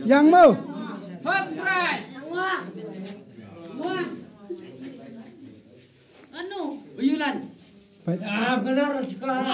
Yang mau? First prize. Anu. Uyulan. Benar sekarang.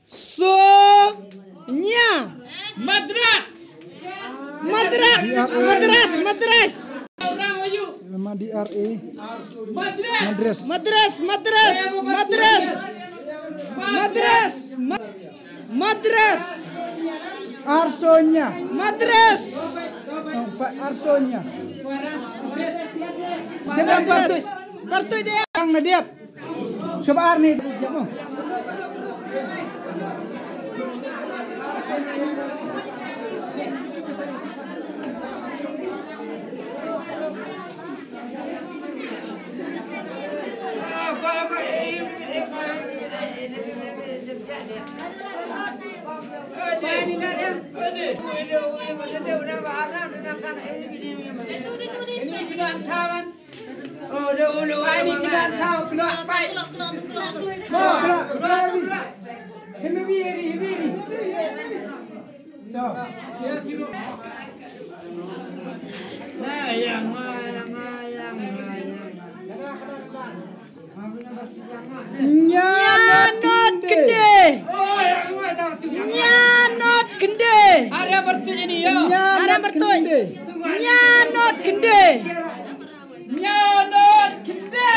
Arsonya. Madrak. Madras. Orang Ayu. Nama di RE. Madrak. Madras. Arsonya. Madras. Pak Arsonya. Partu dia. Yang ngediap. Coba Arni jamu. Ini keluar kawan. Oh, ini keluar kawan keluar baik. Ini biri. Tuh. Yang. Nyanot gede. Nyanot gede. Ada bertuj ini yo. Ada bertuj. Nyanot gede. Nyanot gede.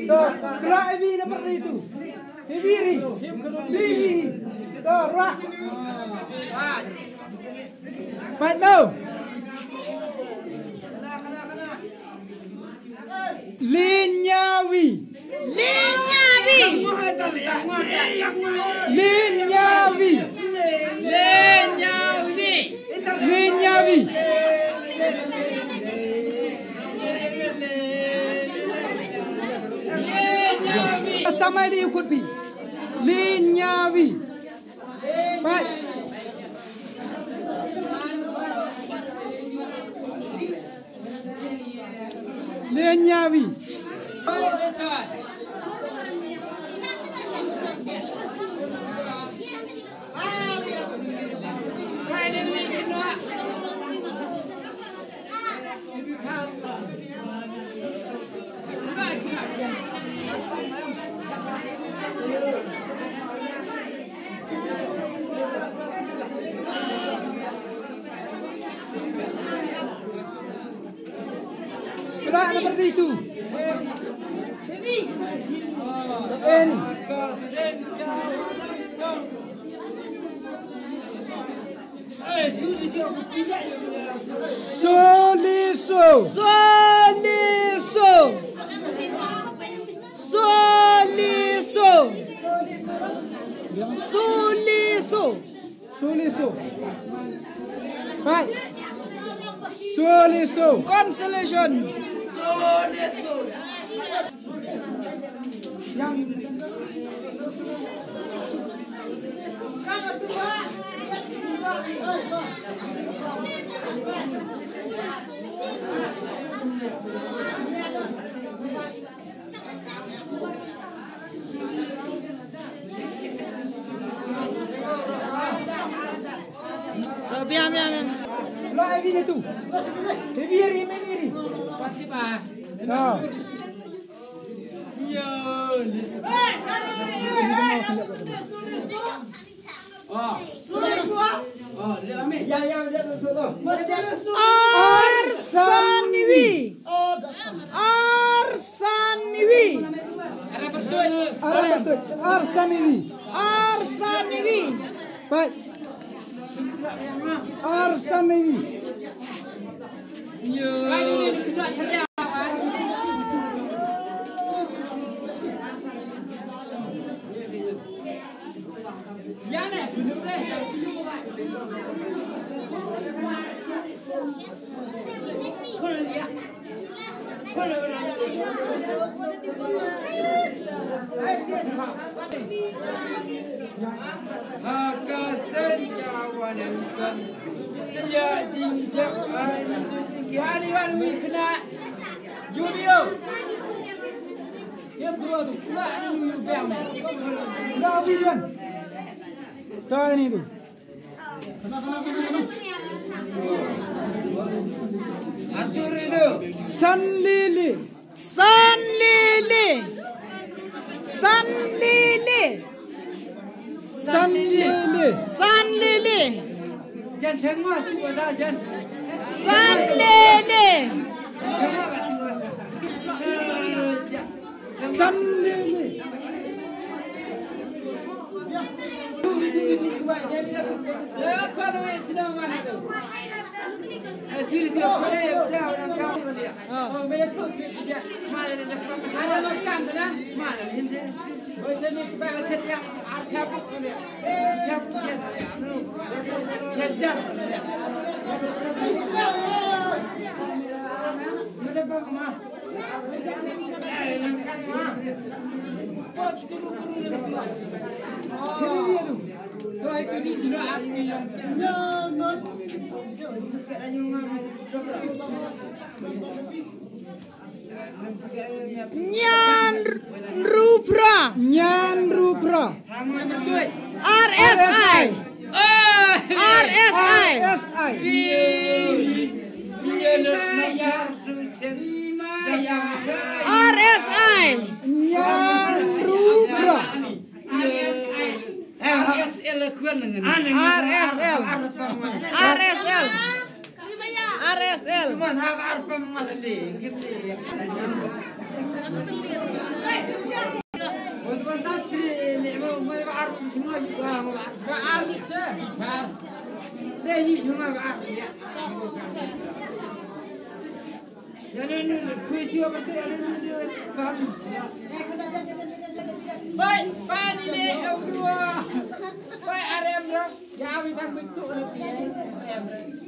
Tuh, kerak ini seperti itu. Biri. Tuh, rak. Pat mau. Linyawi. Sama dia ikut pi. Linyawi. Pat. Linyawi. Kerak seperti itu. Ini. Soliso. Right. Soliso. Consolation. Yang biar. lah ini tu. Ini. Pasti Pak. Nah. Iya. Oh, lihat Amin. Yang lihat tu tu. Arsaniwi. Ada bertuan. Arsaniwi. Baik. Arsaniwi. Ayo ni kita cari apa? Ya ni, benar ni. Ya jinjak hari baru kena Julio. Dia keluar tu, keluar ni bang ni. Dah bijan. Dah ini tu. Atur itu. Sanlili. Jangan cengok tu dah jangan. Sanlili. Sanlili. Ya kalau ni sedang mana tu? Diri dia boleh jauh orang kau dia. Oh, mereka terus dia. Mana dia dapat Ada makan tu nah. mana ini. Oh, sini kita Betul dia arti apa tu dia? Siap dia. Sejar. Mana bapa? Nangkan mah. kau cukup dulu lagi keluar. Ini dia tu. Oh, itu di jenuh api yang Nyan Rubra. betul. RSI. Iya nak susah. RSI. Nyan Rubra. RSL kuan dengan. RSL. Cuma tak apa masih gitu ya. Bukan tapi ni mau arus semua juga mau arus. Arus besar. Dia ini cuma arus ya. Jadi ni kuiti apa tu? Ada ni faham. Baik, pani ni dua. Baik arem dah. Ya kita bentuk lagi.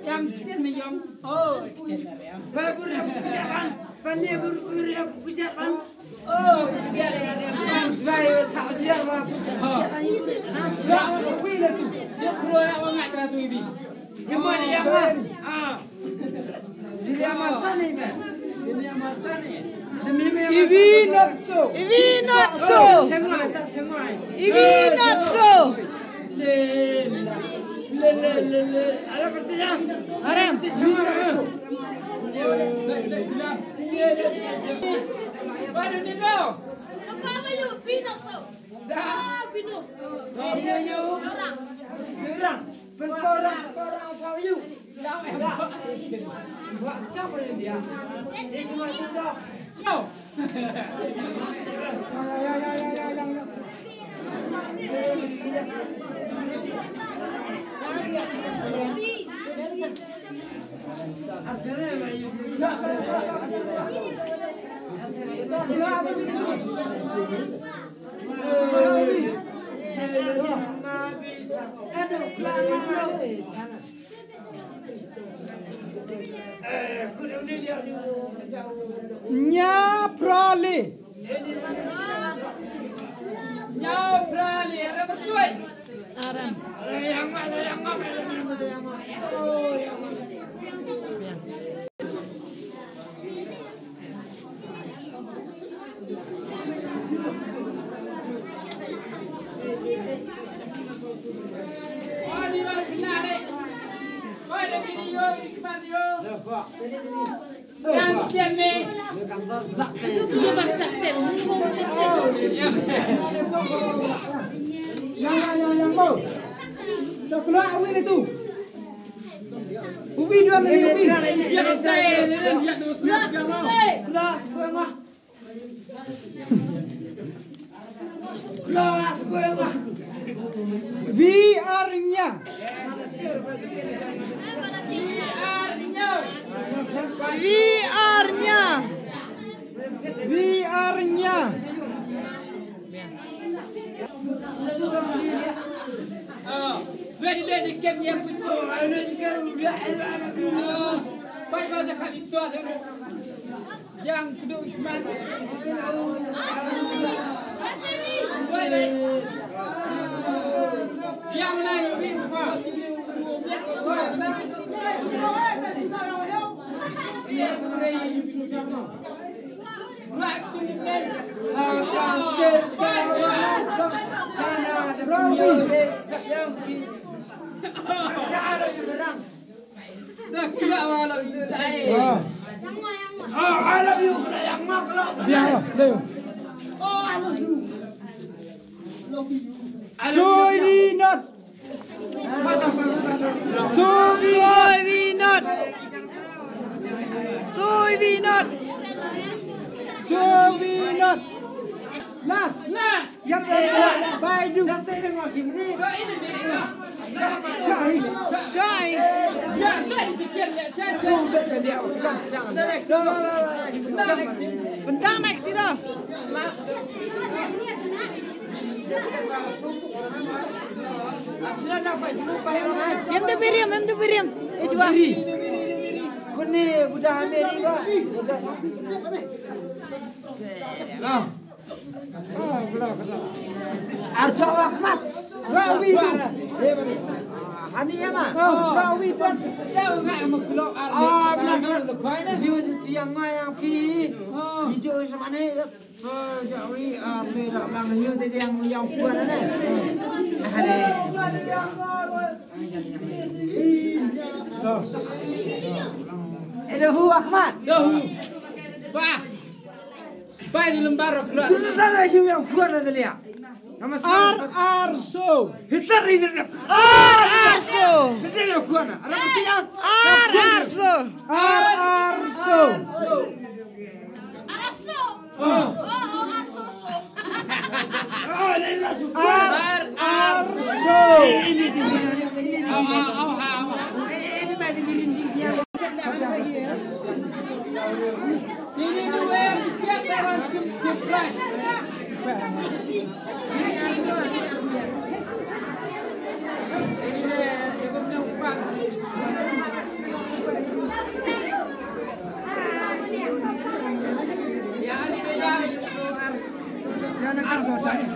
Yang kita meyong. Oh, kita arem. Babur jalan. Pani buru yang jalan. Oh, kita arem. Saya tak jalan. Jalan itu. Ya, kuih lah tu. Dia keluar orang nak keratu ini. Yang mana yang mana? Ah. Dia masa ni man. Ini yang masa ni. Ivi not so. Ivi not so. Ada pertanyaan? Arem. Silam. Baru ni kau. Dah. Dia you. Orang. Orang apa you? Buat siapa dia? Dia cuma itu dah. Kau. Nya Prali. Yang mau. So keluar Uwi itu. Uwi dua lagi Uwi. Keluar sekolah. Keluar sekolah. VR-nya. VR-nya. VR-nya. Ready kem yang itu. Baik baca kali itu yang kedua mana? Yang lain Sovinot. Las. Yang kedua, baju. Joy. Bentang naik tidak. Yang tu pirim. Coba. Kuni budak Amerika. Arjo Ahmad. Rawi. Ani ya mah. Rawi tuan. Ya enggak mengelok benar. Hiu tiang yang pi. Hijau sama ni. Jadi ni dah bilang hiu yang kuat ni. Ada. Dahu Ahmad. Dahu. Bah di lembar keluar. Itu dah hiu yang kuat ada lihat. Nama Arso. Hitler ini. Arso. Hitler yang kuat. Ada buktinya. Arso. Arso. Ini dua yang kita langsung surprise. Ini dia ikutnya umpan. Ya ini dia yang Arso saya.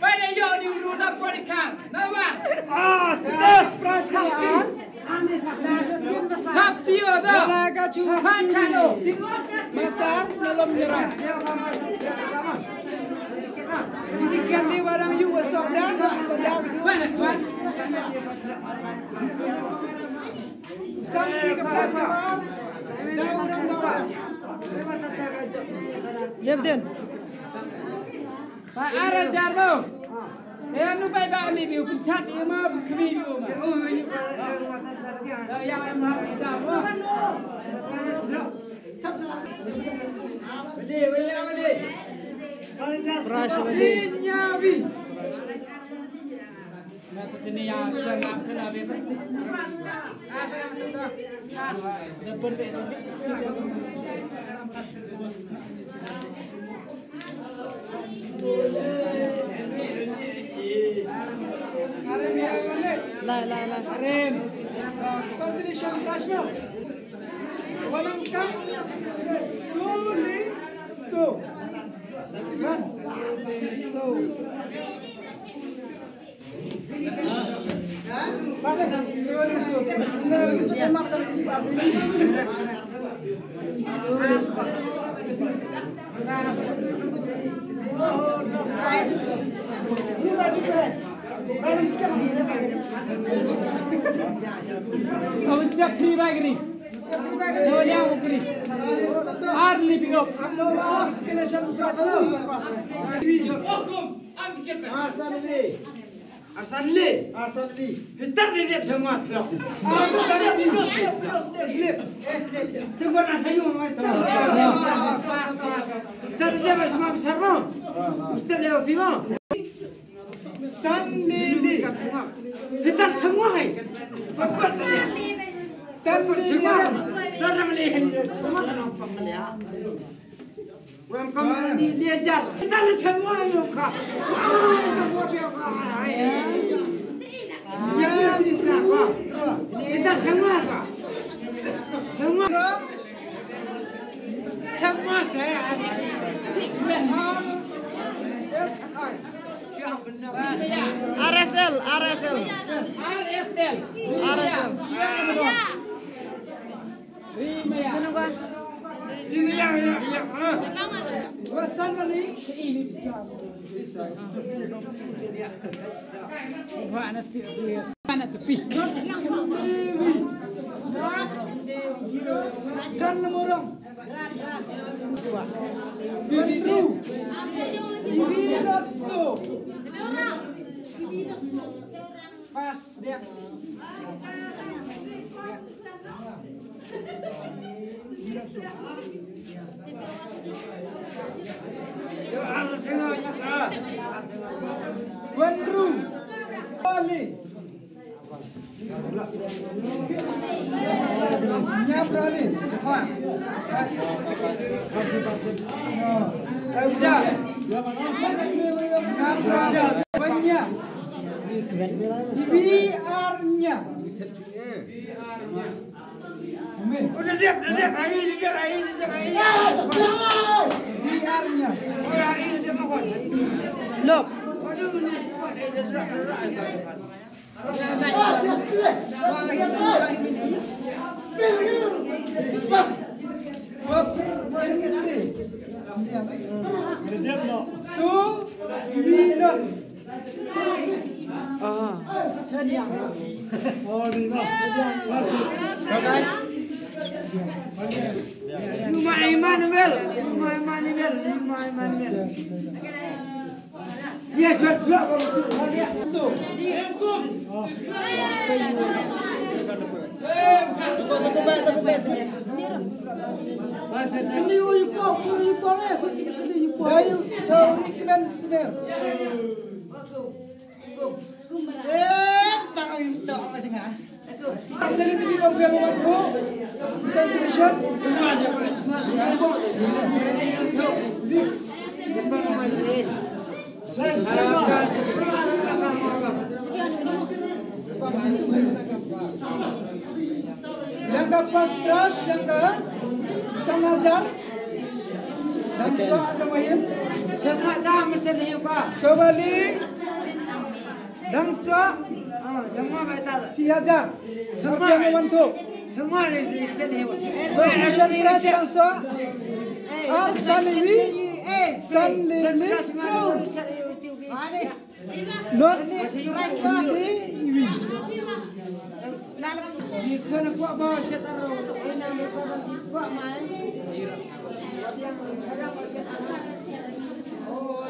Pada yang diuruh namporikan, nawan. Perasaan. Hak dia dah. kacu Pancano Masar dalam menyerang ini kan di barang you wasok dan sampai ke pasar Yabden. Pak Ara Jarno anu pai ba ni biu kunchat ni ma kri biu ma yang em ha kita Beli. Beras beli. nyawi nah ini yang nak kena be dapat La. Arem consideration Kashmir Wanangkam Suli So Run So Suli So Emak dari pasir Oh, setiap di bagri. Namanya bagri. Arli pick-up. Asal li. Hitam ni dia semua terus. Tunggu rasa you mas. Pas. Tadi dia semua besar no. Ustaz lewat bima. Sandili. Hitam semua hai. Bapak dia. Sandili. Dalam leher semua nampak melia. Welcome ni dia jar. Hitam semua muka. Semua dia hai. Ya, bisa apa? Hitam semua apa? Semua saya ada. RSL. Sino ka? Ini yang. Wasan balik. Wah, nasi dia. Mana tepi? Dan nomorong. Biru. Ini not so. Pas dia. Bandru. Bali. Nyabrali. Udah. Nyabrali. Banyak. Biarnya. Udah dia air. Biarnya. Orang ini dia makan. Lop. Aduh ni semua dia derak. So, bilang. Rumah Emmanuel. Dia sudah kalau dia. So, Dayu cari ikan semer. Asal itu di bawah waktu translation. Yang ke pas yang ke sengajar dan soal mahir Semua dah mesti ni juga. kembali Dangsa semua baita. 3,000 rupiah membantu. Semua listen hewan. Terus mission beras dangsa Salili not iwi. Ni kena buat bawa setara ina mereka sis buat main. Yang sekarang set anak. Oh,